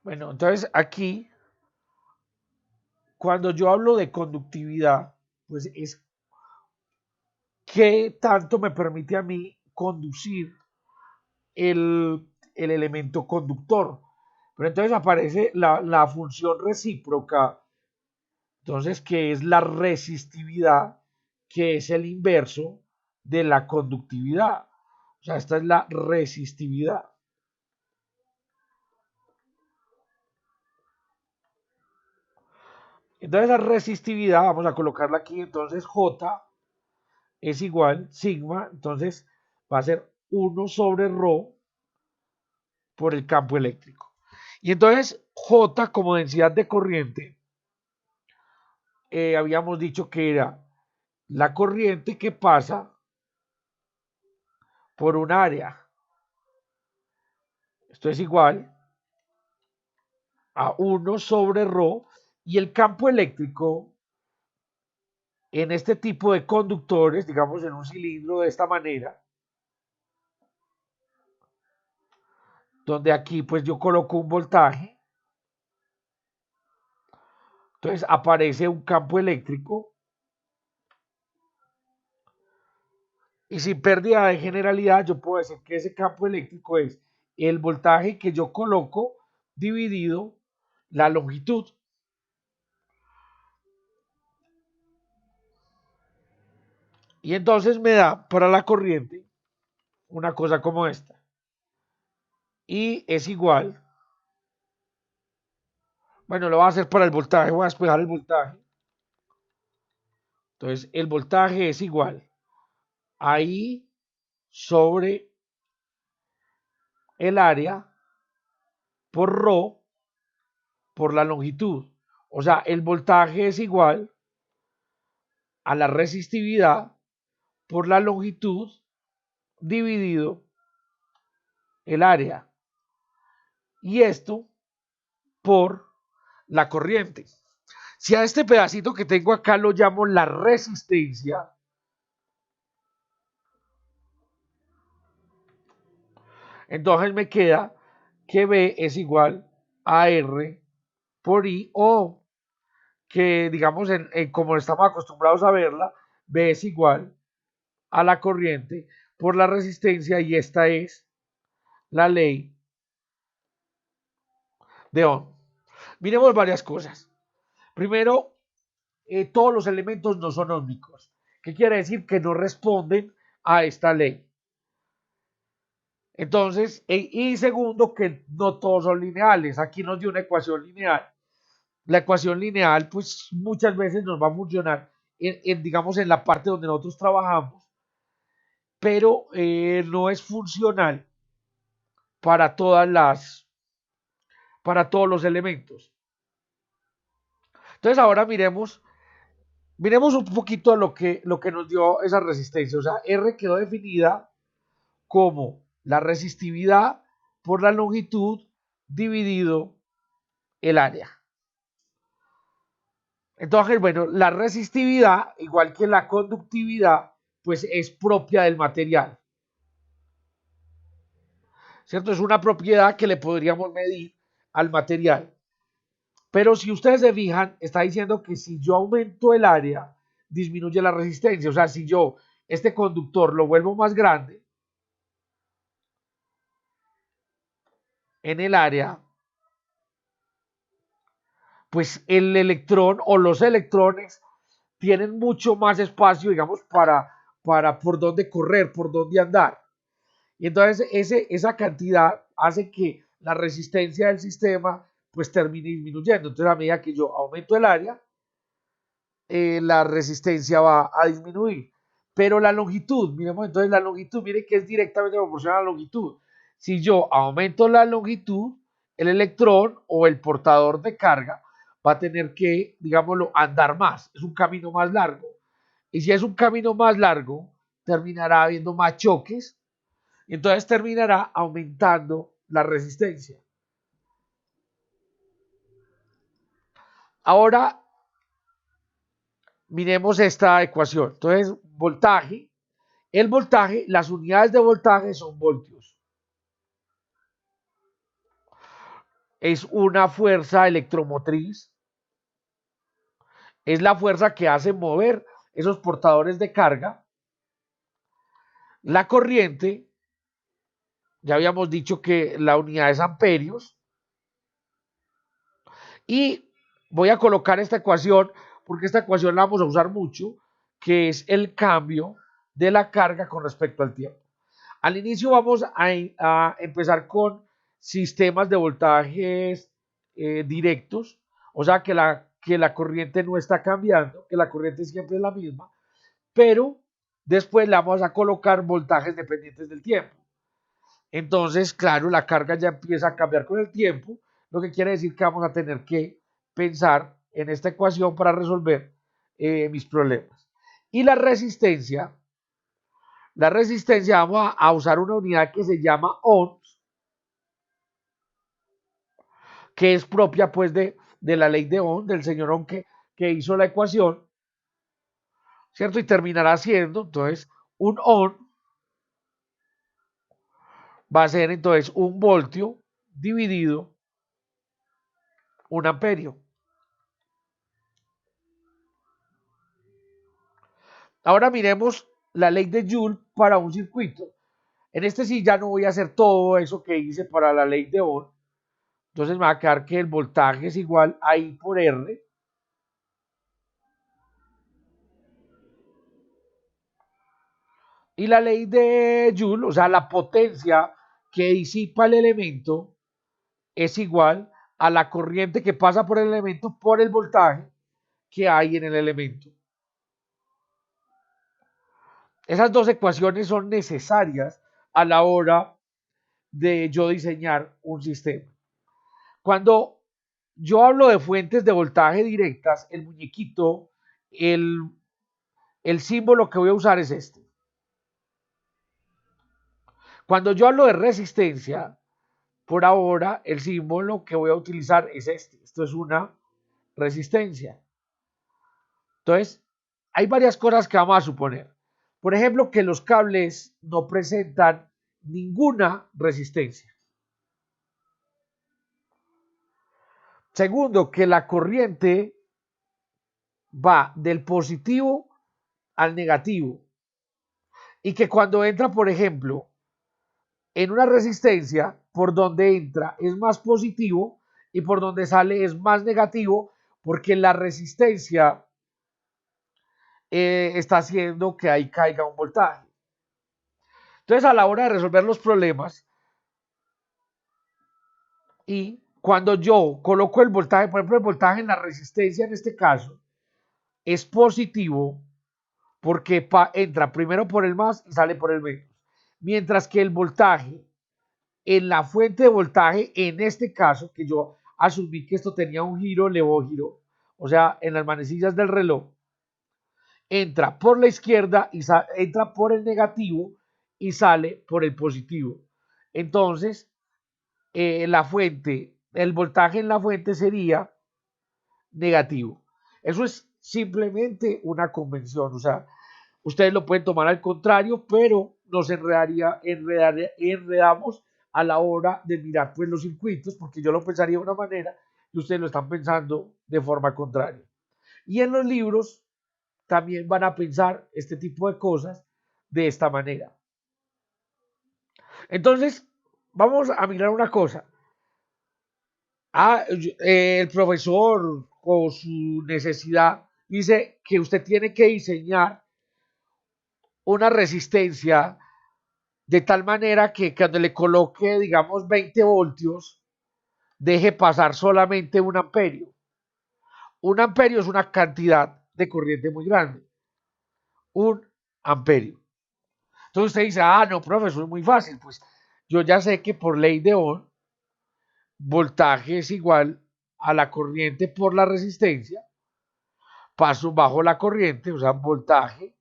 Bueno, entonces aquí, cuando yo hablo de conductividad, pues es qué tanto me permite a mí conducir el elemento conductor. Pero entonces aparece la función recíproca, entonces, que es la resistividad, que es el inverso de la conductividad. O sea, esta es la resistividad. Entonces, la resistividad, vamos a colocarla aquí, entonces J es igual sigma, entonces va a ser 1/ρ por el campo eléctrico. Y entonces J como densidad de corriente, habíamos dicho que era la corriente que pasa por un área. Esto es igual a 1/ρ y el campo eléctrico en este tipo de conductores, digamos en un cilindro de esta manera, donde aquí pues yo coloco un voltaje, entonces aparece un campo eléctrico y sin pérdida de generalidad yo puedo decir que ese campo eléctrico es el voltaje que yo coloco dividido la longitud. Y entonces me da para la corriente una cosa como esta. Y es igual, bueno, lo voy a hacer para el voltaje, voy a despejar el voltaje. Entonces, el voltaje es igual a I sobre el área por ρ por la longitud. O sea, el voltaje es igual a la resistividad por la longitud dividido el área. Y esto por la corriente. Si a este pedacito que tengo acá lo llamo la resistencia, entonces me queda que B es igual a R por I, o que digamos como estamos acostumbrados a verla, B es igual a la corriente por la resistencia, y esta es la ley de Ohm. Miremos varias cosas. Primero, todos los elementos no son ómicos. ¿Qué quiere decir? Que no responden a esta ley. Entonces, y segundo, que no todos son lineales. Aquí nos dio una ecuación lineal. La ecuación lineal, pues muchas veces nos va a funcionar digamos, en la parte donde nosotros trabajamos, pero no es funcional para para todos los elementos. Entonces ahora miremos un poquito lo que nos dio esa resistencia. O sea, R quedó definida como la resistividad por la longitud dividido el área. Entonces, bueno, la resistividad, igual que la conductividad, pues es propia del material. ¿Cierto? Es una propiedad que le podríamos medir al material. Pero si ustedes se fijan, está diciendo que si yo aumento el área, disminuye la resistencia. O sea, si yo este conductor lo vuelvo más grande en el área, pues el electrón o los electrones tienen mucho más espacio, digamos, para por dónde correr, por dónde andar. Y entonces esa cantidad hace que la resistencia del sistema pues termine disminuyendo. Entonces a medida que yo aumento el área, la resistencia va a disminuir. Pero la longitud, miremos entonces la longitud, mire que es directamente proporcional a la longitud. Si yo aumento la longitud, el electrón o el portador de carga va a tener que, digámoslo, andar más. Es un camino más largo. Y si es un camino más largo, terminará habiendo más choques. Y entonces terminará aumentando la resistencia. Ahora miremos esta ecuación. Entonces, voltaje. El voltaje, las unidades de voltaje son voltios. es una fuerza electromotriz, es la fuerza que hace mover esos portadores de carga. La corriente, ya habíamos dicho que la unidad es amperios, y voy a colocar esta ecuación porque esta ecuación la vamos a usar mucho, que es el cambio de la carga con respecto al tiempo. Al inicio vamos a empezar con sistemas de voltajes directos, o sea que la corriente no está cambiando, que la corriente siempre es la misma, pero después le vamos a colocar voltajes dependientes del tiempo. Entonces, claro, la carga ya empieza a cambiar con el tiempo, lo que quiere decir que vamos a tener que pensar en esta ecuación para resolver mis problemas. Y la resistencia vamos a usar una unidad que se llama ohms, que es propia pues de la ley de Ohm, del señor Ohm que hizo la ecuación, ¿cierto? Y terminará siendo, entonces, un Ohm va a ser entonces un voltio dividido un amperio. Ahora miremos la ley de Joule para un circuito. En este sí ya no voy a hacer todo eso que hice para la ley de Ohm. Entonces me va a quedar que el voltaje es igual a I por R. Y la ley de Joule, o sea, la potencia que disipa el elemento es igual a la corriente que pasa por el elemento por el voltaje que hay en el elemento. Esas dos ecuaciones son necesarias a la hora de yo diseñar un sistema. Cuando yo hablo de fuentes de voltaje directas, el muñequito, el, el símbolo que voy a usar es este. Cuando yo hablo de resistencia, por ahora el símbolo que voy a utilizar es este. Esto es una resistencia. Entonces, hay varias cosas que vamos a suponer. Por ejemplo, que los cables no presentan ninguna resistencia. Segundo, que la corriente va del positivo al negativo. Y que cuando entra, por ejemplo, en una resistencia, por donde entra es más positivo y por donde sale es más negativo, porque la resistencia está haciendo que ahí caiga un voltaje. Entonces, a la hora de resolver los problemas, y cuando yo coloco el voltaje, por ejemplo, el voltaje en la resistencia en este caso, es positivo porque entra primero por el más y sale por el menos. Mientras que el voltaje en la fuente de voltaje, en este caso, que yo asumí que esto tenía un giro, levógiro, o sea, en las manecillas del reloj, entra por la izquierda y entra por el negativo y sale por el positivo. Entonces, la fuente, el voltaje en la fuente sería negativo. Eso es simplemente una convención, o sea, ustedes lo pueden tomar al contrario, pero nos enredamos a la hora de mirar pues los circuitos, porque yo lo pensaría de una manera y ustedes lo están pensando de forma contraria. Y en los libros también van a pensar este tipo de cosas de esta manera. Entonces, vamos a mirar una cosa. El profesor, con su necesidad, dice que usted tiene que diseñar una resistencia de tal manera que cuando le coloque, digamos, 20 voltios, deje pasar solamente un amperio. Un amperio es una cantidad de corriente muy grande. Un amperio. Entonces usted dice, ah, no, profesor, es muy fácil. Pues yo ya sé que por ley de Ohm, voltaje es igual a la corriente por la resistencia. Paso bajo la corriente, o sea, voltaje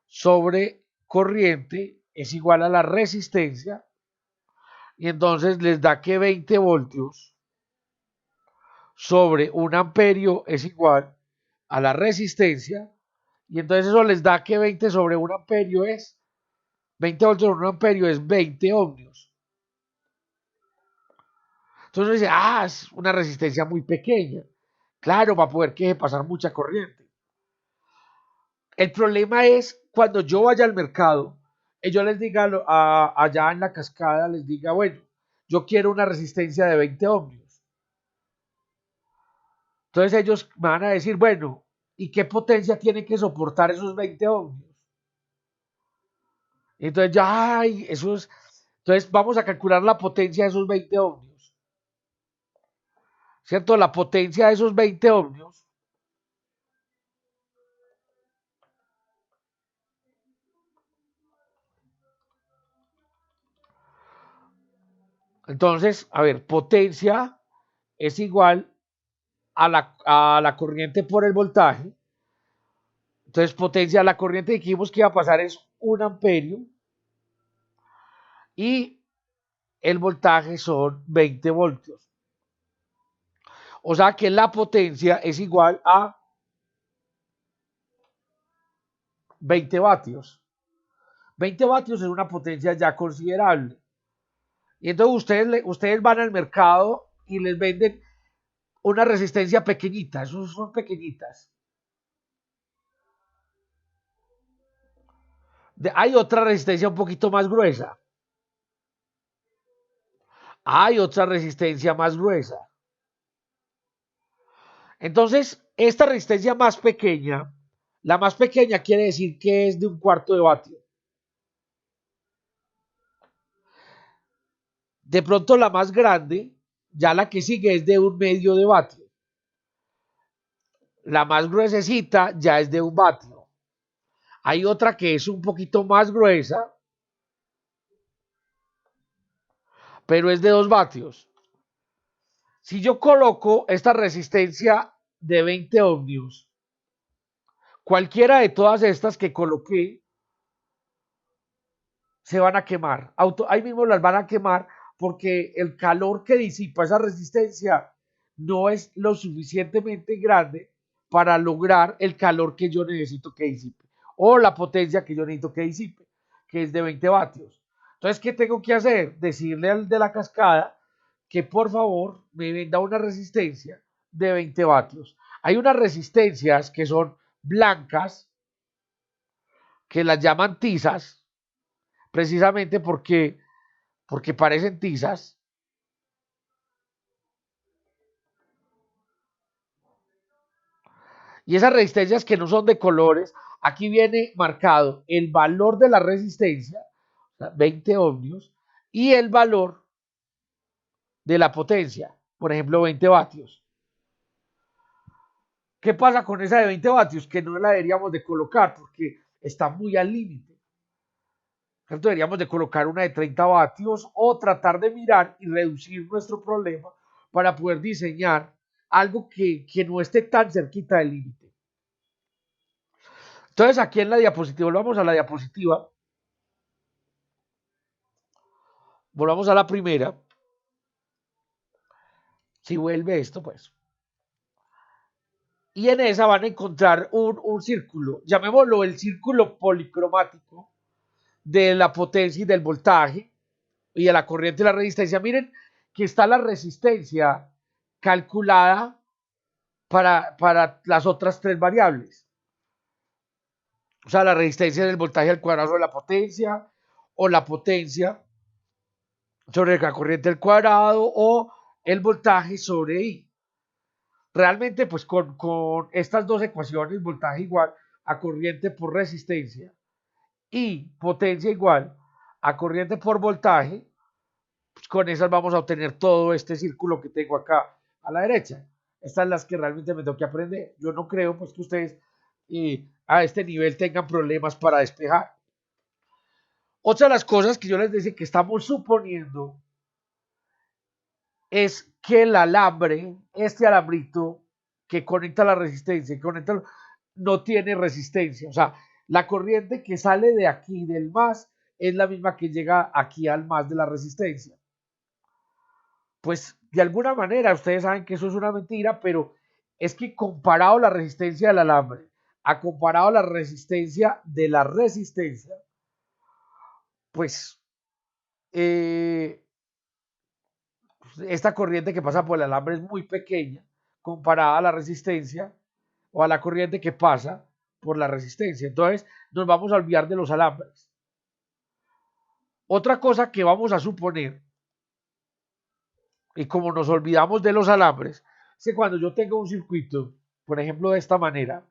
sobre corriente es igual a la resistencia. Y entonces les da que 20 voltios sobre un amperio es igual a la resistencia. Y entonces eso les da que 20 sobre un amperio es 20 voltios sobre un amperio es 20 ohmios. Entonces uno dice, ah, es una resistencia muy pequeña. Claro, va a poder que pasar mucha corriente. El problema es cuando yo vaya al mercado, y yo les diga allá en la cascada, les diga, bueno, yo quiero una resistencia de 20 ohmios. Entonces ellos me van a decir, bueno, ¿y qué potencia tiene que soportar esos 20 ohmios? Entonces ya, ay, eso es, entonces vamos a calcular la potencia de esos 20 ohmios, ¿cierto? La potencia de esos 20 ohmios. Entonces, a ver, potencia es igual a la corriente por el voltaje. Entonces, potencia, la corriente dijimos que iba a pasar es 1 amperio y el voltaje son 20 voltios. O sea que la potencia es igual a 20 vatios. 20 vatios es una potencia ya considerable. Y entonces ustedes van al mercado y les venden una resistencia pequeñita, esos son pequeñitas. Hay otra resistencia un poquito más gruesa. Hay otra resistencia más gruesa. Entonces, esta resistencia más pequeña, la más pequeña quiere decir que es de 1/4 de vatio. De pronto la más grande, ya la que sigue es de 1/2 de vatio. La más gruesecita ya es de 1 vatio. Hay otra que es un poquito más gruesa, pero es de 2 vatios. Si yo coloco esta resistencia de 20 ohmios, cualquiera de todas estas que coloqué se van a quemar. Ahí mismo las van a quemar porque el calor que disipa esa resistencia no es lo suficientemente grande para lograr el calor que yo necesito que disipe o la potencia que yo necesito que disipe, que es de 20 vatios. Entonces, ¿qué tengo que hacer? Decirle al de la cascada que por favor me venda una resistencia de 20 vatios. Hay unas resistencias que son blancas, que las llaman tizas, precisamente porque parecen tizas. Y esas resistencias que no son de colores, aquí viene marcado el valor de la resistencia, o sea, 20 ohmios, y el valor de la potencia, por ejemplo, 20 vatios. ¿Qué pasa con esa de 20 vatios? Que no la deberíamos de colocar porque está muy al límite. Entonces deberíamos de colocar una de 30 vatios o tratar de mirar y reducir nuestro problema para poder diseñar algo que no esté tan cerquita del límite. Entonces aquí en la diapositiva, volvamos a la diapositiva, volvamos a la primera, si vuelve esto pues. Y en esa van a encontrar un círculo, llamémoslo el círculo policromático de la potencia y del voltaje y de la corriente y la resistencia. Miren que está la resistencia calculada para las otras tres variables. O sea, la resistencia del voltaje al cuadrado sobre la potencia o la potencia sobre la corriente al cuadrado o el voltaje sobre I. Realmente, pues con estas dos ecuaciones, voltaje igual a corriente por resistencia y potencia igual a corriente por voltaje, pues con esas vamos a obtener todo este círculo que tengo acá a la derecha. Estas son las que realmente me tengo que aprender. Yo no creo pues que ustedes a este nivel tengan problemas para despejar. Otra de las cosas que yo les decía que estamos suponiendo es que el alambre, este alambrito que conecta la resistencia, no tiene resistencia. O sea, la corriente que sale de aquí del más es la misma que llega aquí al más de la resistencia. Pues de alguna manera ustedes saben que eso es una mentira, pero es que comparado la resistencia del alambre a comparado la resistencia de la resistencia, pues esta corriente que pasa por el alambre es muy pequeña comparada a la resistencia o a la corriente que pasa por la resistencia. Entonces nos vamos a olvidar de los alambres. Otra cosa que vamos a suponer, y como nos olvidamos de los alambres, es que cuando yo tengo un circuito, por ejemplo de esta manera,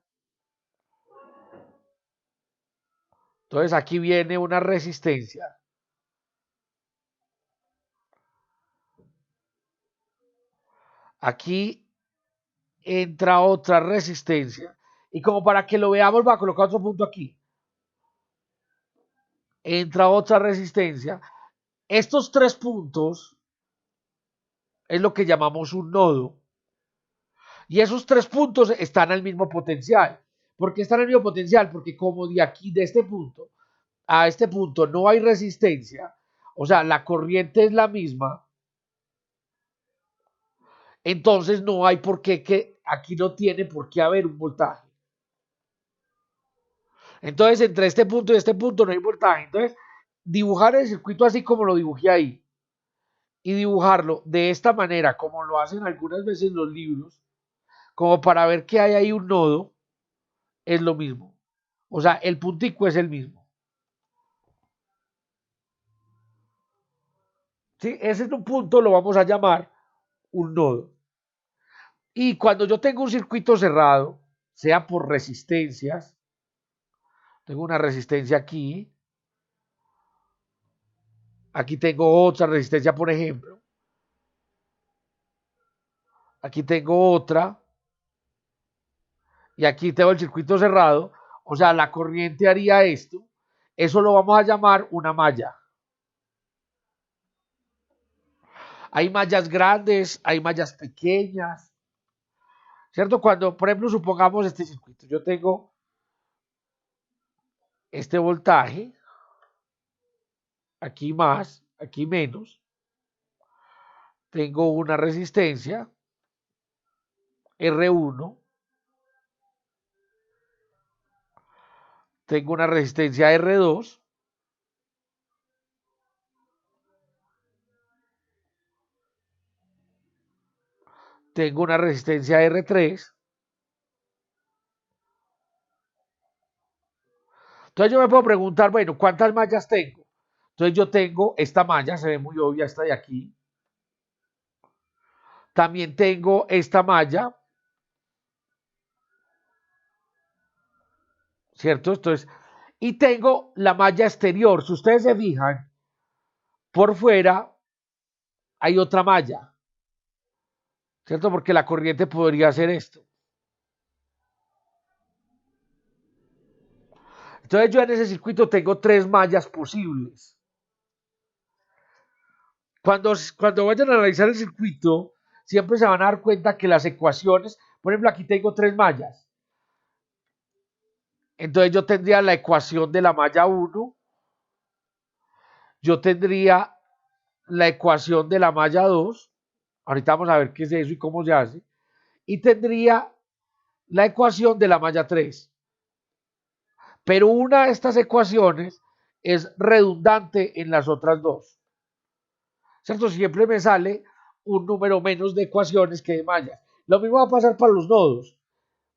entonces aquí viene una resistencia. Aquí entra otra resistencia. Y como para que lo veamos, voy a colocar otro punto aquí. Entra otra resistencia. Estos tres puntos es lo que llamamos un nodo. Y esos tres puntos están al mismo potencial. ¿Por qué están al mismo potencial? Porque como de aquí, de este punto a este punto, no hay resistencia, o sea, la corriente es la misma, entonces no hay por qué que aquí no tiene por qué haber un voltaje. Entonces, entre este punto y este punto no hay voltaje. Entonces, dibujar el circuito así como lo dibujé ahí y dibujarlo de esta manera, como lo hacen algunas veces los libros, como para ver que hay ahí un nodo, es lo mismo. O sea, el puntico es el mismo. ¿Sí? Ese es un punto, lo vamos a llamar un nodo. Y cuando yo tengo un circuito cerrado, sea por resistencias, tengo una resistencia aquí tengo otra resistencia, por ejemplo, aquí tengo otra, y aquí tengo el circuito cerrado, o sea, la corriente haría esto, eso lo vamos a llamar una malla. Hay mallas grandes, hay mallas pequeñas, ¿cierto? Cuando, por ejemplo, supongamos este circuito, yo tengo este voltaje, aquí más, aquí menos, tengo una resistencia, R1, tengo una resistencia R2, tengo una resistencia R3. Entonces yo me puedo preguntar, bueno, ¿cuántas mallas tengo? Entonces yo tengo esta malla, se ve muy obvia, esta de aquí. También tengo esta malla, ¿cierto? Entonces, y tengo la malla exterior. Si ustedes se fijan, por fuera hay otra malla, ¿cierto? Porque la corriente podría hacer esto. Entonces yo en ese circuito tengo tres mallas posibles. Cuando vayan a analizar el circuito, siempre se van a dar cuenta que las ecuaciones, por ejemplo, aquí tengo tres mallas. Entonces yo tendría la ecuación de la malla 1, yo tendría la ecuación de la malla 2, ahorita vamos a ver qué es eso y cómo se hace, y tendría la ecuación de la malla 3. Pero una de estas ecuaciones es redundante en las otras dos. ¿Cierto? Siempre me sale un número menos de ecuaciones que de mallas. Lo mismo va a pasar para los nodos.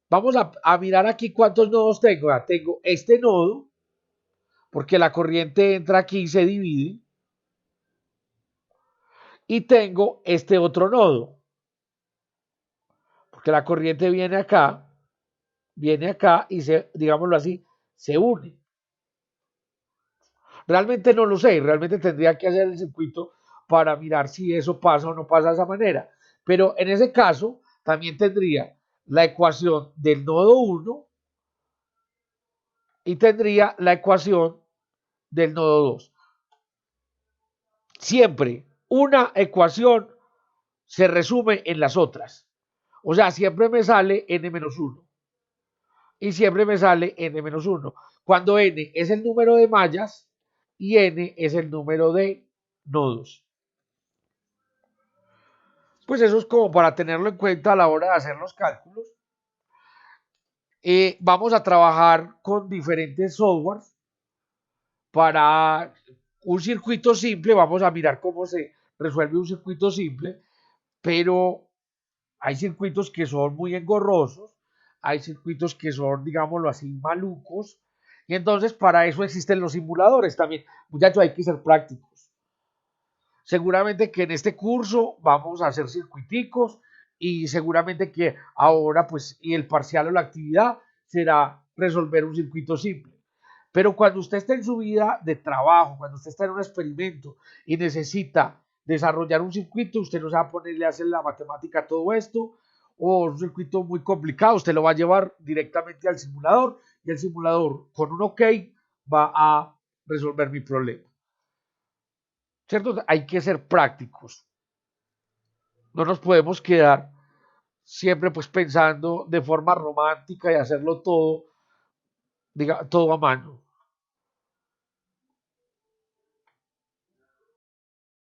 Vamos a mirar aquí cuántos nodos tengo. Ya tengo este nodo, porque la corriente entra aquí y se divide. Y tengo este otro nodo, porque la corriente viene acá y se, digámoslo así, se une. Realmente no lo sé, realmente tendría que hacer el circuito para mirar si eso pasa o no pasa de esa manera. Pero en ese caso, también tendría la ecuación del nodo 1 y tendría la ecuación del nodo 2. Siempre una ecuación se resume en las otras. O sea, siempre me sale n-1 y siempre me sale n-1. Cuando n es el número de mallas y n es el número de nodos. Pues eso es como para tenerlo en cuenta a la hora de hacer los cálculos. Vamos a trabajar con diferentes softwares para un circuito simple. Vamos a mirar cómo se resuelve un circuito simple, pero hay circuitos que son muy engorrosos, hay circuitos que son, digámoslo así, malucos, y entonces para eso existen los simuladores también. Muchachos, hay que ser prácticos. Seguramente que en este curso vamos a hacer circuiticos y seguramente que ahora pues y el parcial o la actividad será resolver un circuito simple. Pero cuando usted está en su vida de trabajo, cuando usted está en un experimento y necesita desarrollar un circuito, usted no se va a ponerle a hacer la matemática a todo esto o un circuito muy complicado, usted lo va a llevar directamente al simulador y el simulador con un OK va a resolver mi problema. ¿Cierto? Hay que ser prácticos. No nos podemos quedar siempre pues pensando de forma romántica y hacerlo todo, diga, todo a mano.